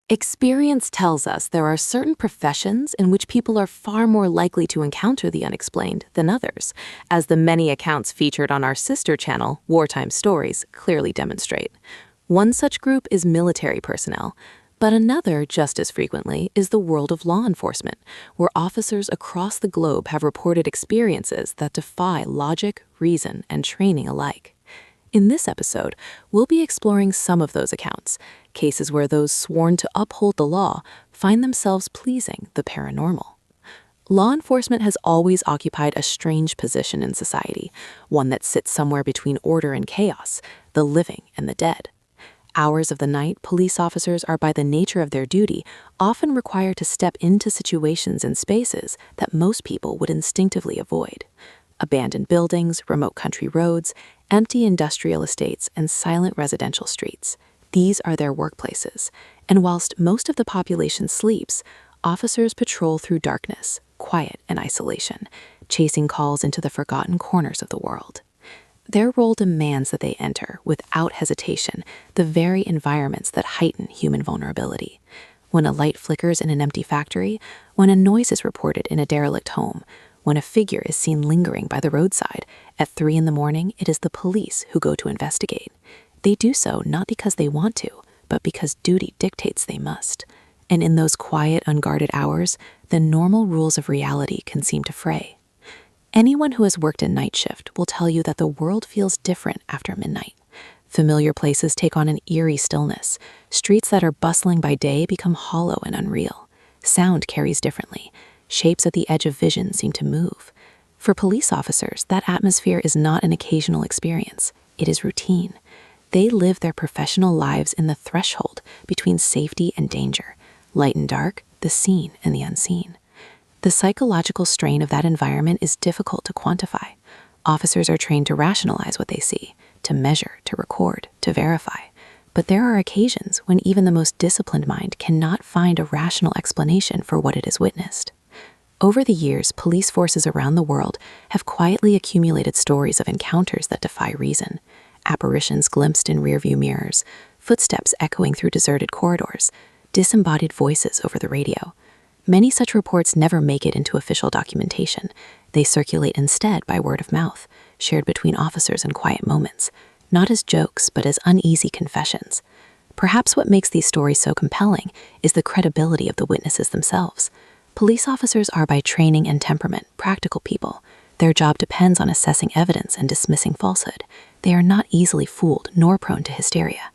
Experience tells us there are certain professions in which people are far more likely to encounter the unexplained than others, as the many accounts featured on our sister channel, Wartime Stories, clearly demonstrate. One such group is military personnel, but another, just as frequently, is the world of law enforcement, where officers across the globe have reported experiences that defy logic, reason, and training alike. In this episode, we'll be exploring some of those accounts, cases where those sworn to uphold the law find themselves pleasing the paranormal. Law enforcement has always occupied a strange position in society, one that sits somewhere between order and chaos, the living and the dead. Hours of the night, police officers are, by the nature of their duty, often required to step into situations and spaces that most people would instinctively avoid. Abandoned buildings, remote country roads, empty industrial estates, and silent residential streets. These are their workplaces, and whilst most of the population sleeps, officers patrol through darkness, quiet and isolation, chasing calls into the forgotten corners of the world. Their role demands that they enter, without hesitation, the very environments that heighten human vulnerability. When a light flickers in an empty factory, when a noise is reported in a derelict home, when a figure is seen lingering by the roadside, at 3 a.m, it is the police who go to investigate. They do so not because they want to, but because duty dictates they must. And in those quiet, unguarded hours, the normal rules of reality can seem to fray. Anyone who has worked a night shift will tell you that the world feels different after midnight. Familiar places take on an eerie stillness. Streets that are bustling by day become hollow and unreal. Sound carries differently. Shapes at the edge of vision seem to move. For police officers, that atmosphere is not an occasional experience. It is routine. They live their professional lives in the threshold between safety and danger, light and dark, the seen and the unseen. The psychological strain of that environment is difficult to quantify. Officers are trained to rationalize what they see, to measure, to record, to verify. But there are occasions when even the most disciplined mind cannot find a rational explanation for what it has witnessed. Over the years, police forces around the world have quietly accumulated stories of encounters that defy reason. Apparitions glimpsed in rearview mirrors, footsteps echoing through deserted corridors, disembodied voices over the radio. Many such reports never make it into official documentation. They circulate instead by word of mouth, shared between officers in quiet moments, not as jokes, but as uneasy confessions. Perhaps what makes these stories so compelling is the credibility of the witnesses themselves. Police officers are by training and temperament practical people. Their job depends on assessing evidence and dismissing falsehood. They are not easily fooled nor prone to hysteria.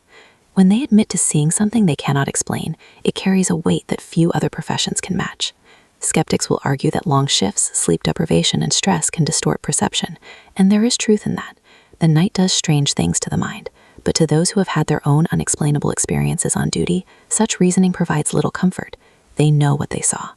When they admit to seeing something they cannot explain, it carries a weight that few other professions can match. Skeptics will argue that long shifts, sleep deprivation, and stress can distort perception, and there is truth in that. The night does strange things to the mind, but to those who have had their own unexplainable experiences on duty, such reasoning provides little comfort. They know what they saw.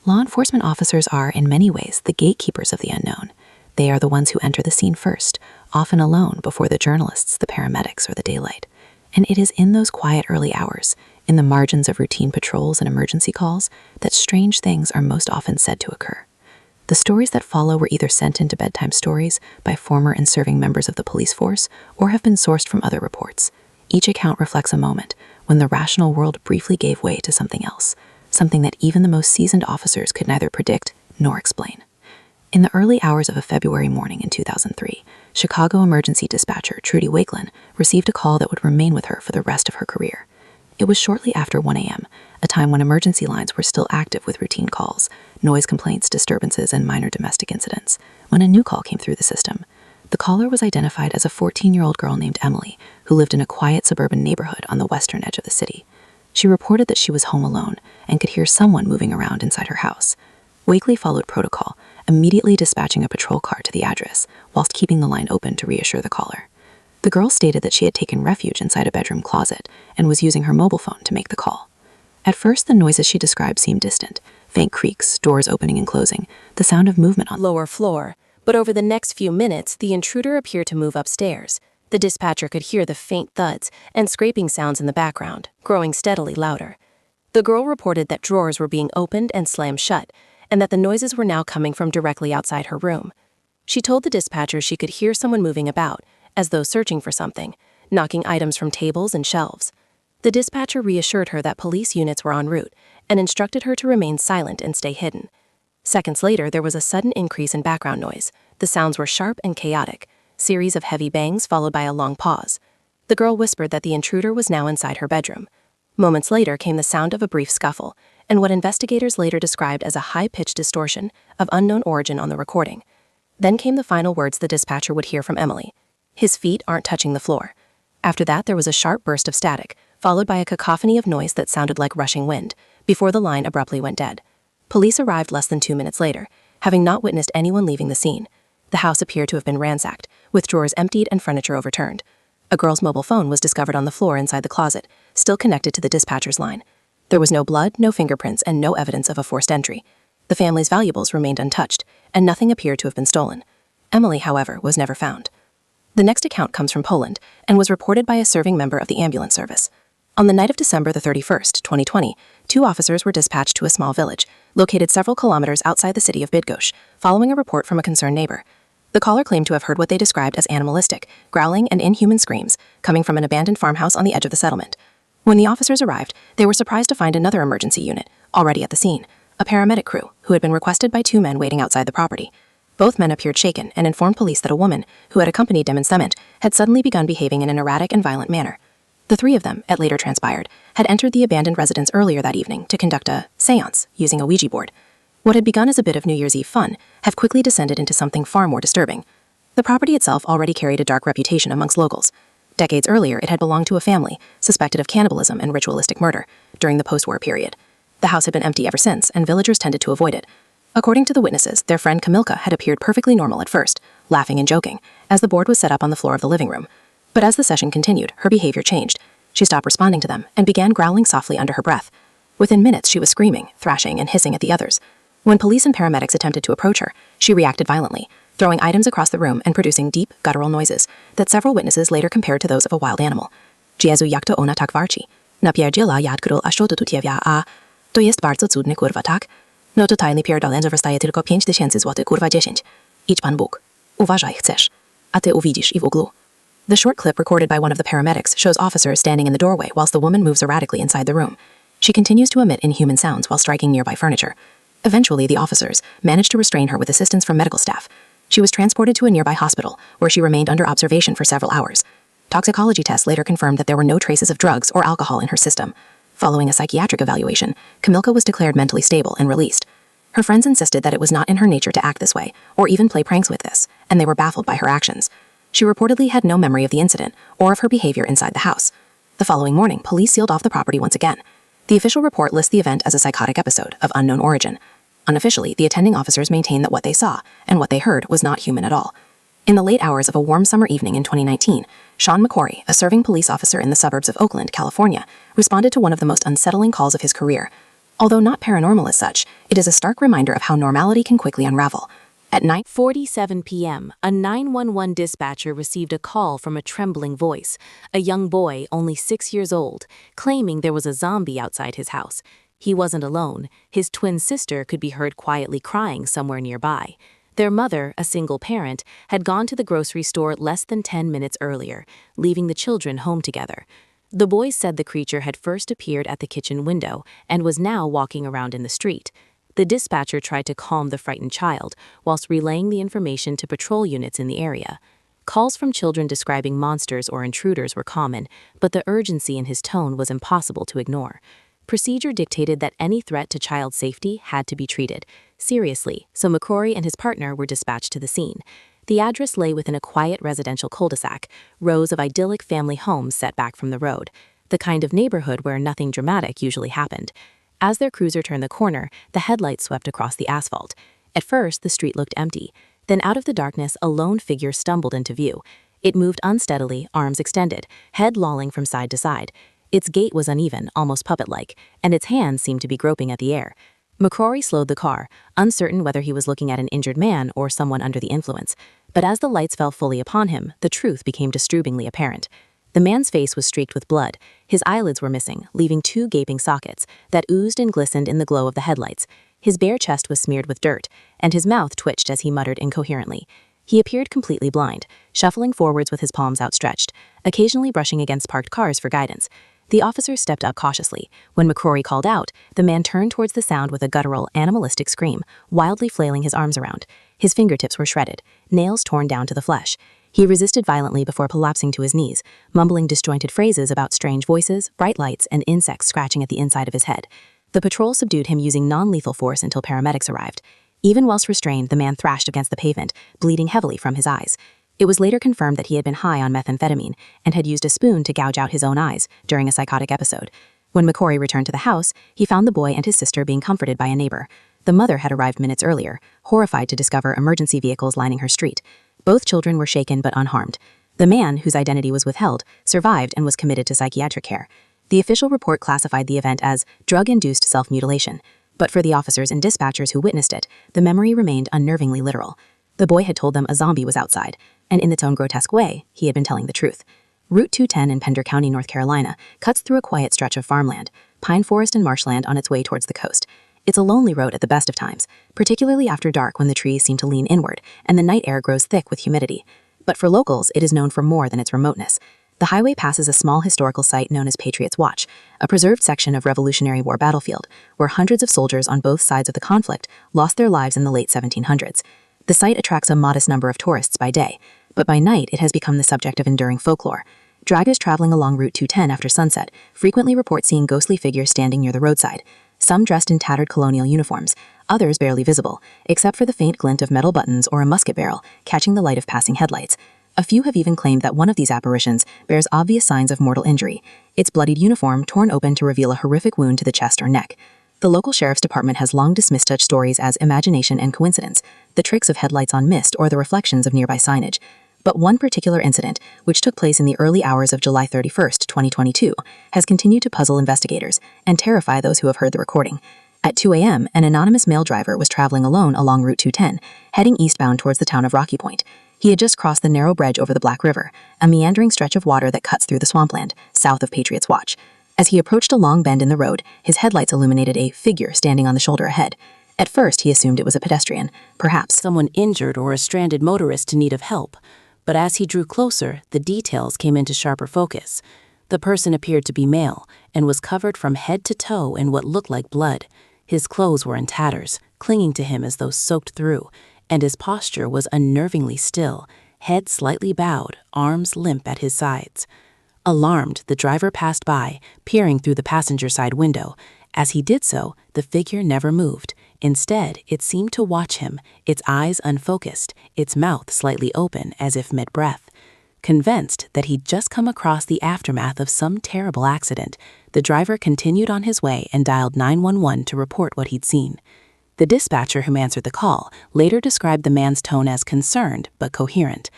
Law enforcement officers are, in many ways, the gatekeepers of the unknown. They are the ones who enter the scene first, often alone before the journalists, the paramedics, or the daylight. And it is in those quiet early hours, in the margins of routine patrols and emergency calls, that strange things are most often said to occur. The stories that follow were either sent into bedtime stories by former and serving members of the police force or have been sourced from other reports. Each account reflects a moment when the rational world briefly gave way to something else, something that even the most seasoned officers could neither predict nor explain. In the early hours of a February morning in 2003, Chicago emergency dispatcher Trudy Wakelin received a call that would remain with her for the rest of her career. It was shortly after 1 a.m., a time when emergency lines were still active with routine calls, noise complaints, disturbances, and minor domestic incidents, when a new call came through the system. The caller was identified as a 14-year-old girl named Emily, who lived in a quiet suburban neighborhood on the western edge of the city. She reported that she was home alone and could hear someone moving around inside her house. Wakely followed protocol, immediately dispatching a patrol car to the address, whilst keeping the line open to reassure the caller. The girl stated that she had taken refuge inside a bedroom closet and was using her mobile phone to make the call. At first, the noises she described seemed distant, faint creaks, doors opening and closing, the sound of movement on the lower floor. But over the next few minutes, the intruder appeared to move upstairs. The dispatcher could hear the faint thuds and scraping sounds in the background, growing steadily louder. The girl reported that drawers were being opened and slammed shut, and that the noises were now coming from directly outside her room. She told the dispatcher she could hear someone moving about, as though searching for something, knocking items from tables and shelves. The dispatcher reassured her that police units were en route and instructed her to remain silent and stay hidden. Seconds later, there was a sudden increase in background noise. The sounds were sharp and chaotic, series of heavy bangs followed by a long pause. The girl whispered that the intruder was now inside her bedroom. Moments later came the sound of a brief scuffle, and what investigators later described as a high-pitched distortion of unknown origin on the recording. Then came the final words the dispatcher would hear from Emily. "His feet aren't touching the floor." After that, there was a sharp burst of static, followed by a cacophony of noise that sounded like rushing wind, before the line abruptly went dead. Police arrived less than 2 minutes later, having not witnessed anyone leaving the scene. The house appeared to have been ransacked, with drawers emptied and furniture overturned. A girl's mobile phone was discovered on the floor inside the closet, still connected to the dispatcher's line. There was no blood, no fingerprints, and no evidence of a forced entry. The family's valuables remained untouched, and nothing appeared to have been stolen. Emily, however, was never found. The next account comes from Poland and was reported by a serving member of the ambulance service. On the night of December the 31st, 2020, 2 officers were dispatched to a small village, located several kilometers outside the city of Bydgoszcz, following a report from a concerned neighbor. The caller claimed to have heard what they described as animalistic, growling, and inhuman screams coming from an abandoned farmhouse on the edge of the settlement. When the officers arrived, they were surprised to find another emergency unit, already at the scene, a paramedic crew who had been requested by 2 men waiting outside the property. Both men appeared shaken and informed police that a woman, who had accompanied them in cement, had suddenly begun behaving in an erratic and violent manner. The 3 of them, it later transpired, had entered the abandoned residence earlier that evening to conduct a séance using a Ouija board. What had begun as a bit of New Year's Eve fun have quickly descended into something far more disturbing. The property itself already carried a dark reputation amongst locals. Decades earlier, it had belonged to a family suspected of cannibalism and ritualistic murder during the post-war period. The house had been empty ever since, and villagers tended to avoid it. According to the witnesses, their friend Kamilka had appeared perfectly normal at first, laughing and joking, as the board was set up on the floor of the living room. But as the session continued, her behavior changed. She stopped responding to them and began growling softly under her breath. Within minutes, she was screaming, thrashing, and hissing at the others. When police and paramedics attempted to approach her, she reacted violently, throwing items across the room and producing deep, guttural noises that several witnesses later compared to those of a wild animal. Jezu jak to ona tak warci. Napierdziela jak król, a to tu tiewia, a to jest bardzo cudny kurwa, tak? No to tajny pierdolę, że wystaje tylko 5000 złotych, kurwa 10. Idź pan Bóg. Uważaj, chcesz. A ty uwidzisz I w uglu. The short clip recorded by one of the paramedics shows officers standing in the doorway whilst the woman moves erratically inside the room. She continues to emit inhuman sounds while striking nearby furniture. Eventually, the officers managed to restrain her with assistance from medical staff. She was transported to a nearby hospital, where she remained under observation for several hours. Toxicology tests later confirmed that there were no traces of drugs or alcohol in her system. Following a psychiatric evaluation, Kamilka was declared mentally stable and released. Her friends insisted that it was not in her nature to act this way, or even play pranks with this, and they were baffled by her actions. She reportedly had no memory of the incident or of her behavior inside the house. The following morning, police sealed off the property once again. The official report lists the event as a psychotic episode of unknown origin. Unofficially, the attending officers maintained that what they saw and what they heard was not human at all. In the late hours of a warm summer evening in 2019, Sean McCory, a serving police officer in the suburbs of Oakland, California, responded to one of the most unsettling calls of his career. Although not paranormal as such, it is a stark reminder of how normality can quickly unravel. At 9:47 p.m., a 911 dispatcher received a call from a trembling voice, a young boy only 6 years old, claiming there was a zombie outside his house. He wasn't alone. His twin sister could be heard quietly crying somewhere nearby. Their mother, a single parent, had gone to the grocery store less than 10 minutes earlier, leaving the children home together. The boys said the creature had first appeared at the kitchen window and was now walking around in the street. The dispatcher tried to calm the frightened child, whilst relaying the information to patrol units in the area. Calls from children describing monsters or intruders were common, but the urgency in his tone was impossible to ignore. Procedure dictated that any threat to child safety had to be treated seriously, so McCrory and his partner were dispatched to the scene. The address lay within a quiet residential cul-de-sac, rows of idyllic family homes set back from the road, the kind of neighborhood where nothing dramatic usually happened. As their cruiser turned the corner, the headlights swept across the asphalt. At first, the street looked empty. Then out of the darkness, a lone figure stumbled into view. It moved unsteadily, arms extended, head lolling from side to side. Its gait was uneven, almost puppet-like, and its hands seemed to be groping at the air. McCrory slowed the car, uncertain whether he was looking at an injured man or someone under the influence. But as the lights fell fully upon him, the truth became disturbingly apparent. The man's face was streaked with blood. His eyelids were missing, leaving 2 gaping sockets that oozed and glistened in the glow of the headlights. His bare chest was smeared with dirt, and his mouth twitched as he muttered incoherently. He appeared completely blind, shuffling forwards with his palms outstretched, occasionally brushing against parked cars for guidance. The officers stepped up cautiously. When McCrory called out, the man turned towards the sound with a guttural, animalistic scream, wildly flailing his arms around. His fingertips were shredded, nails torn down to the flesh. He resisted violently before collapsing to his knees, mumbling disjointed phrases about strange voices, bright lights, and insects scratching at the inside of his head. The patrol subdued him using non-lethal force until paramedics arrived. Even whilst restrained, the man thrashed against the pavement, bleeding heavily from his eyes. It was later confirmed that he had been high on methamphetamine and had used a spoon to gouge out his own eyes during a psychotic episode. When McCrory returned to the house, he found the boy and his sister being comforted by a neighbor. The mother had arrived minutes earlier, horrified to discover emergency vehicles lining her street. Both children were shaken but unharmed. The man, whose identity was withheld, survived and was committed to psychiatric care. The official report classified the event as drug-induced self-mutilation, but for the officers and dispatchers who witnessed it, the memory remained unnervingly literal. The boy had told them a zombie was outside, and in its own grotesque way, he had been telling the truth. Route 210 in Pender County, North Carolina, cuts through a quiet stretch of farmland, pine forest and marshland on its way towards the coast. It's a lonely road at the best of times, particularly after dark when the trees seem to lean inward and the night air grows thick with humidity. But for locals, it is known for more than its remoteness. The highway passes a small historical site known as Patriot's Watch, a preserved section of Revolutionary War battlefield, where hundreds of soldiers on both sides of the conflict lost their lives in the late 1700s. The site attracts a modest number of tourists by day, but by night it has become the subject of enduring folklore. Drivers traveling along Route 210 after sunset frequently report seeing ghostly figures standing near the roadside, some dressed in tattered colonial uniforms, others barely visible, except for the faint glint of metal buttons or a musket barrel catching the light of passing headlights. A few have even claimed that one of these apparitions bears obvious signs of mortal injury, its bloodied uniform torn open to reveal a horrific wound to the chest or neck. The local sheriff's department has long dismissed such stories as imagination and coincidence, the tricks of headlights on mist or the reflections of nearby signage. But one particular incident, which took place in the early hours of July 31st, 2022, has continued to puzzle investigators and terrify those who have heard the recording. At 2 a.m., an anonymous male driver was traveling alone along Route 210, heading eastbound towards the town of Rocky Point. He had just crossed the narrow bridge over the Black River, a meandering stretch of water that cuts through the swampland, south of Patriot's Watch. As he approached a long bend in the road, his headlights illuminated a figure standing on the shoulder ahead. At first, he assumed it was a pedestrian, perhaps Someone injured or a stranded motorist in need of help. But as he drew closer, the details came into sharper focus. The person appeared to be male and was covered from head to toe in what looked like blood. His clothes were in tatters, clinging to him as though soaked through, and his posture was unnervingly still, head slightly bowed, arms limp at his sides. Alarmed, the driver passed by, peering through the passenger side window. As he did so, the figure never moved. Instead, it seemed to watch him, its eyes unfocused, its mouth slightly open as if mid-breath. Convinced that he'd just come across the aftermath of some terrible accident, the driver continued on his way and dialed 911 to report what he'd seen. The dispatcher who answered the call later described the man's tone as concerned but coherent.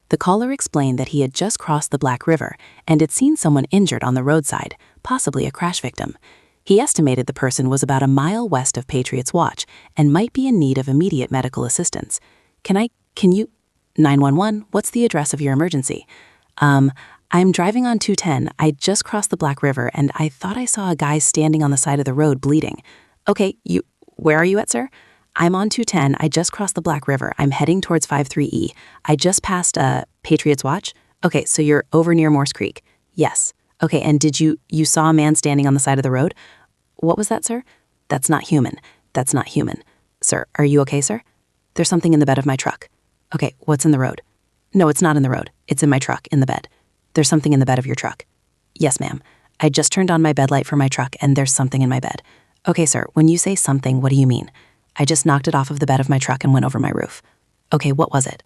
The caller explained that he had just crossed the Black River and had seen someone injured on the roadside, possibly a crash victim. He estimated the person was about a mile west of Patriot's Watch and might be in need of immediate medical assistance. Can you... 911, what's the address of your emergency? I'm driving on 210. I just crossed the Black River and I thought I saw a guy standing on the side of the road bleeding. Okay, where are you at, sir? I'm on 210. I just crossed the Black River. I'm heading towards 53E. I just passed Patriot's Watch. Okay, so you're over near Morse Creek. Yes. Okay, and did you saw a man standing on the side of the road? What was that, sir? That's not human. That's not human. Sir, are you okay, sir? There's something in the bed of my truck. Okay, what's in the road? No, it's not in the road. It's in my truck, in the bed. There's something in the bed of your truck. Yes, ma'am. I just turned on my bed light for my truck and there's something in my bed. Okay, sir, when you say something, what do you mean? I just knocked it off of the bed of my truck and went over my roof. Okay, what was it?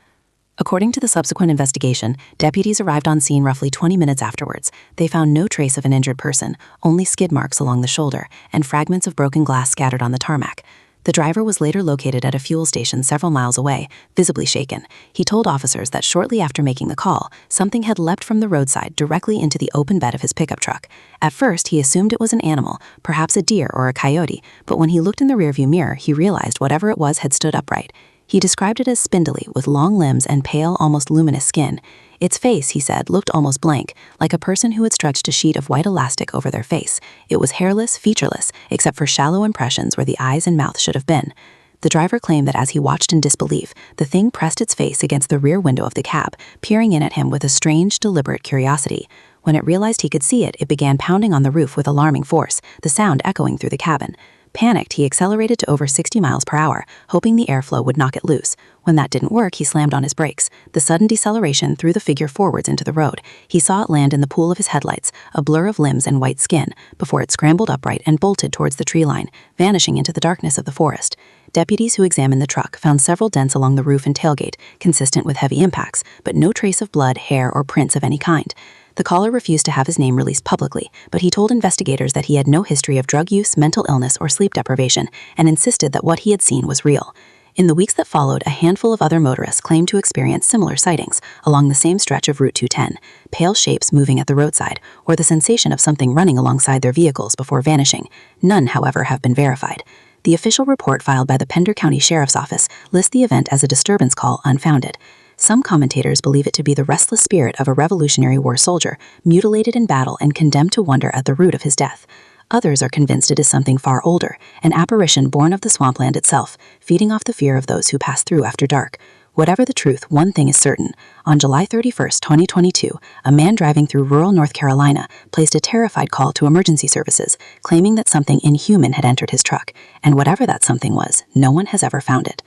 According to the subsequent investigation, deputies arrived on scene roughly 20 minutes afterwards. They found no trace of an injured person, only skid marks along the shoulder and fragments of broken glass scattered on the tarmac. The driver was later located at a fuel station several miles away, visibly shaken. He told officers that shortly after making the call, something had leapt from the roadside directly into the open bed of his pickup truck. At first, he assumed it was an animal, perhaps a deer or a coyote, but when he looked in the rearview mirror, he realized whatever it was had stood upright. He described it as spindly, with long limbs and pale, almost luminous skin. Its face, he said, looked almost blank, like a person who had stretched a sheet of white elastic over their face. It was hairless, featureless, except for shallow impressions where the eyes and mouth should have been. The driver claimed that as he watched in disbelief, the thing pressed its face against the rear window of the cab, peering in at him with a strange, deliberate curiosity. When it realized he could see it, it began pounding on the roof with alarming force, the sound echoing through the cabin. Panicked, he accelerated to over 60 miles per hour, hoping the airflow would knock it loose. When that didn't work, he slammed on his brakes. The sudden deceleration threw the figure forwards into the road. He saw it land in the pool of his headlights, a blur of limbs and white skin, before it scrambled upright and bolted towards the tree line, vanishing into the darkness of the forest. Deputies who examined the truck found several dents along the roof and tailgate, consistent with heavy impacts, but no trace of blood, hair, or prints of any kind. The caller refused to have his name released publicly, but he told investigators that he had no history of drug use, mental illness, or sleep deprivation, and insisted that what he had seen was real. In the weeks that followed, a handful of other motorists claimed to experience similar sightings along the same stretch of Route 210, pale shapes moving at the roadside, or the sensation of something running alongside their vehicles before vanishing. None, however, have been verified. The official report filed by the Pender County Sheriff's Office lists the event as a disturbance call unfounded. Some commentators believe it to be the restless spirit of a Revolutionary War soldier, mutilated in battle and condemned to wonder at the root of his death. Others are convinced it is something far older, an apparition born of the swampland itself, feeding off the fear of those who pass through after dark. Whatever the truth, one thing is certain. On July 31, 2022, a man driving through rural North Carolina placed a terrified call to emergency services, claiming that something inhuman had entered his truck, and whatever that something was, no one has ever found it.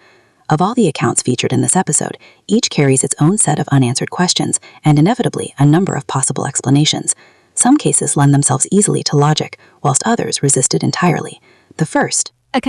Of all the accounts featured in this episode, each carries its own set of unanswered questions and inevitably a number of possible explanations. Some cases lend themselves easily to logic, whilst others resist it entirely. The first, A